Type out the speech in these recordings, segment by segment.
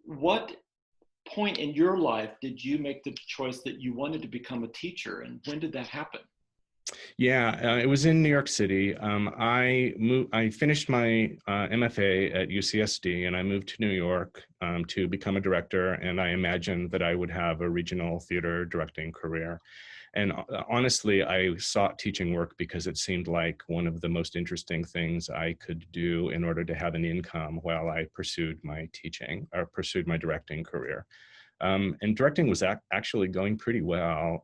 what point in your life did you make the choice that you wanted to become a teacher, and when did that happen? Yeah, it was in New York City. I finished my M.F.A. at UCSD, and I moved to New York to become a director. And I imagined that I would have a regional theater directing career. And honestly, I sought teaching work because it seemed like one of the most interesting things I could do in order to have an income while I pursued my teaching or pursued my directing career. And directing was actually going pretty well,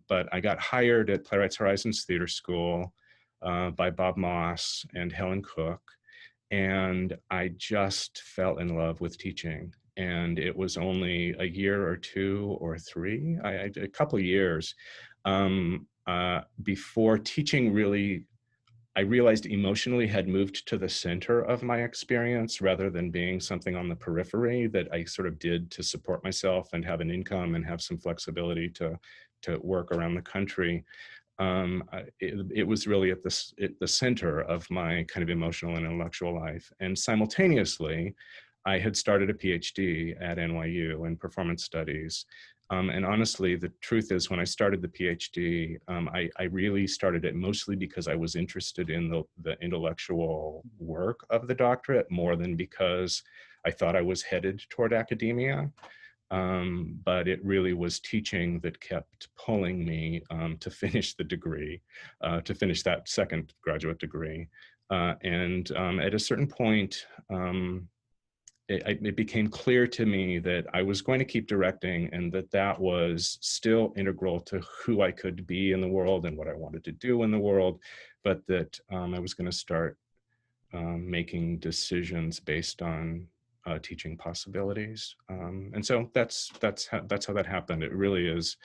but I got hired at Playwrights Horizons Theatre School by Bob Moss and Helen Cook, and I just fell in love with teaching. And it was only a year or two or three, a couple of years before teaching really, I realized emotionally had moved to the center of my experience rather than being something on the periphery that I sort of did to support myself and have an income and have some flexibility to work around the country. It was really at the center of my kind of emotional and intellectual life. And simultaneously, I had started a Ph.D. at NYU in performance studies. And honestly, the truth is, when I started the PhD, I really started it mostly because I was interested in the intellectual work of the doctorate more than because I thought I was headed toward academia. But it really was teaching that kept pulling me to finish the degree, to finish that second graduate degree. And at a certain point, it became clear to me that I was going to keep directing and that was still integral to who I could be in the world and what I wanted to do in the world, but that I was going to start making decisions based on teaching possibilities. And so that's how that happened. It really is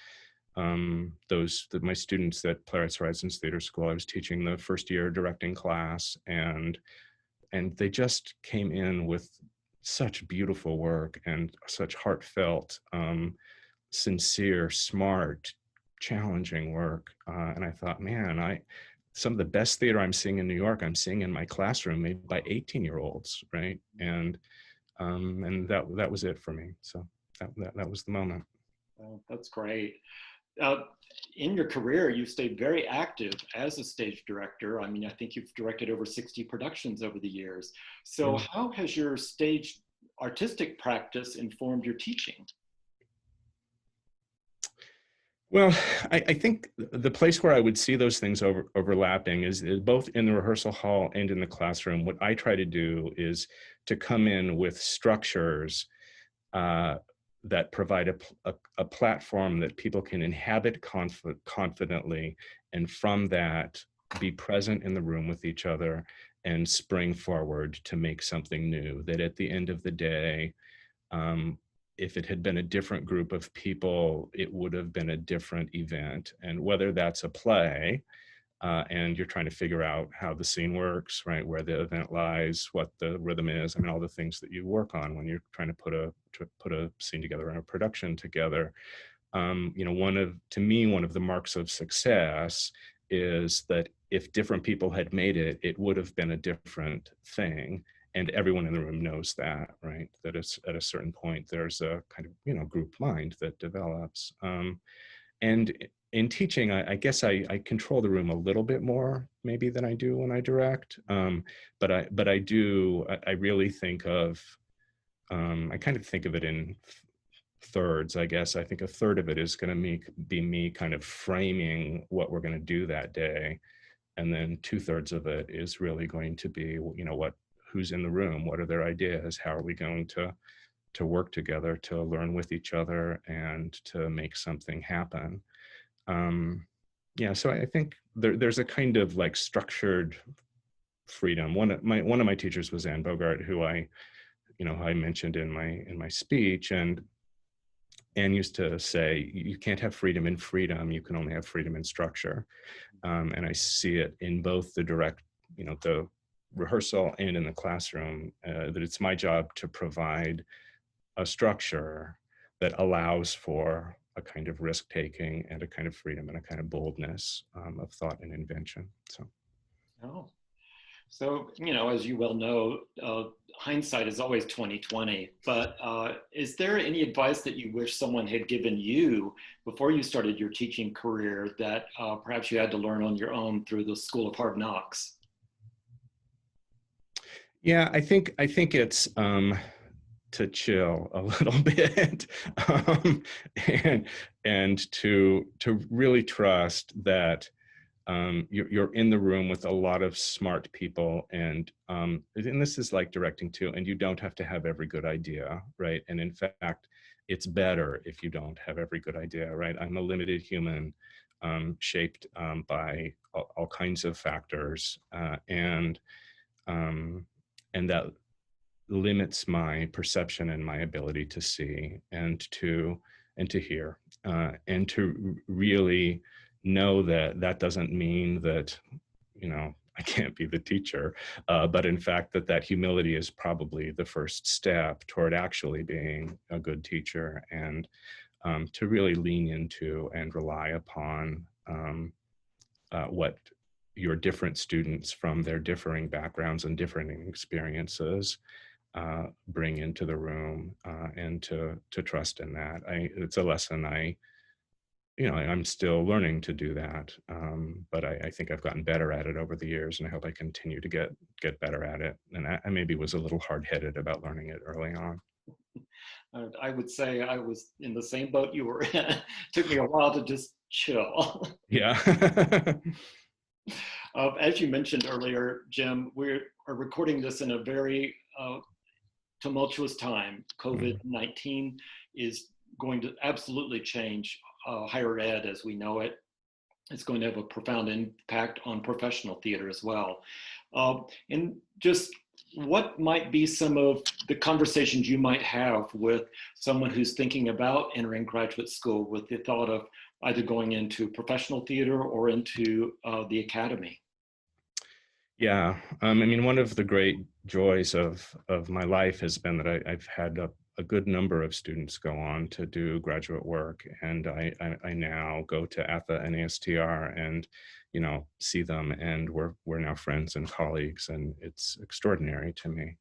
my students at Playwrights Horizons Theatre School. I was teaching the first year directing class, and they just came in with such beautiful work and such heartfelt, sincere, smart, challenging work. And I thought, man, some of the best theater I'm seeing in New York, I'm seeing in my classroom made by 18-year-olds, right? And that was it for me. So that was the moment. Well, that's great. In your career, you stayed very active as a stage director. I mean, I think you've directed over 60 productions over the years. So Yeah. how has your stage artistic practice informed your teaching? Well, I think the place where I would see those things overlapping is both in the rehearsal hall and in the classroom. What I try to do is to come in with structures that provide a platform that people can inhabit confidently, and from that be present in the room with each other and spring forward to make something new. That at the end of the day, if it had been a different group of people, it would have been a different event. And whether that's a play, and you're trying to figure out how the scene works, right, where the event lies, what the rhythm is, I mean, all the things that you work on when you're trying to put a scene together and a production together. You know, to me, one of the marks of success is that if different people had made it, it would have been a different thing. And everyone in the room knows that, right? That it's at a certain point, there's a kind of, you know, group mind that develops. And in teaching, I guess I control the room a little bit more maybe than I do when I direct. But I really think of, I kind of think of it in thirds, I guess. I think a third of it is going to be me kind of framing what we're going to do that day. And then 2/3 of it is really going to be, you know, who's in the room, what are their ideas, how are we going to work together to learn with each other and to make something happen. Yeah, so I think there's a kind of like structured freedom. One of my teachers was Anne Bogart, who I mentioned in my speech, and Anne used to say, you can't have freedom in freedom, you can only have freedom in structure. And I see it in both the direct, you know, the rehearsal and in the classroom, that it's my job to provide a structure that allows for a kind of risk-taking and a kind of freedom and a kind of boldness of thought and invention. So. Oh, So, you know, as you well know, hindsight is always 2020, but is there any advice that you wish someone had given you before you started your teaching career that perhaps you had to learn on your own through the School of Hard Knocks? Yeah, I think it's to chill a little bit, um, and to really trust that you're in the room with a lot of smart people, and this is like directing too, and you don't have to have every good idea, right? And in fact, it's better if you don't have every good idea, right? I'm a limited human, shaped by all kinds of factors, um, and that limits my perception and my ability to see and to hear, and to really know that that doesn't mean that, you know, I can't be the teacher, but in fact that humility is probably the first step toward actually being a good teacher, and to really lean into and rely upon what your different students from their differing backgrounds and differing experiences bring into the room, and to trust in that. It's a lesson I'm still learning to do that, but I think I've gotten better at it over the years, and I hope I continue to get better at it. And I maybe was a little hard-headed about learning it early on. I would say I was in the same boat you were in. It took me a while to just chill. Yeah. As you mentioned earlier, Jim, we are recording this in a very tumultuous time. COVID-19 is going to absolutely change higher ed as we know it. It's going to have a profound impact on professional theater as well. And just what might be some of the conversations you might have with someone who's thinking about entering graduate school with the thought of either going into professional theater or into the academy? Yeah, I mean, one of the great joys of my life has been that I've had a good number of students go on to do graduate work, and I now go to ATHA and ASTR and, you know, see them, and we're now friends and colleagues, and it's extraordinary to me.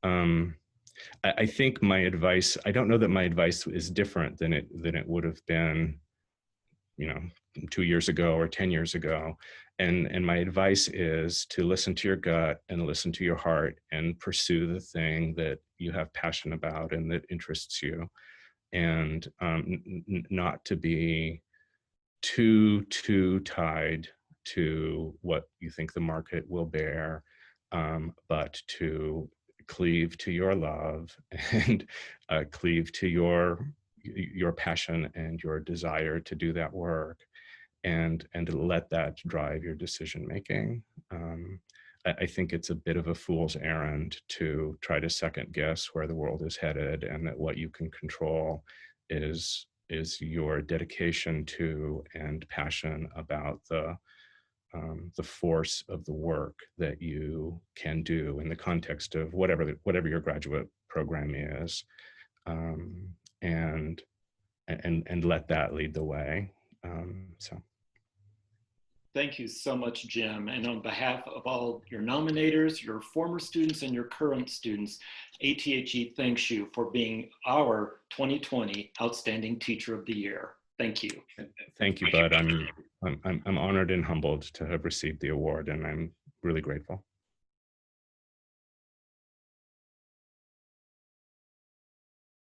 I think my advice, I don't know that my advice is different than it would have been, you know, 2 years ago or 10 years ago. And my advice is to listen to your gut and listen to your heart and pursue the thing that you have passion about and that interests you. And not to be too tied to what you think the market will bear, but to cleave to your love and cleave to your passion and your desire to do that work, and let that drive your decision making. I think it's a bit of a fool's errand to try to second guess where the world is headed, and that what you can control is your dedication to and passion about the force of the work that you can do in the context of whatever your graduate program is, um, and and let that lead the way. So. Thank you so much, Jim. And on behalf of all your nominators, your former students, and your current students, ATHE thanks you for being our 2020 Outstanding Teacher of the Year. Thank you. Thank you, Bud. I'm honored and humbled to have received the award, and I'm really grateful.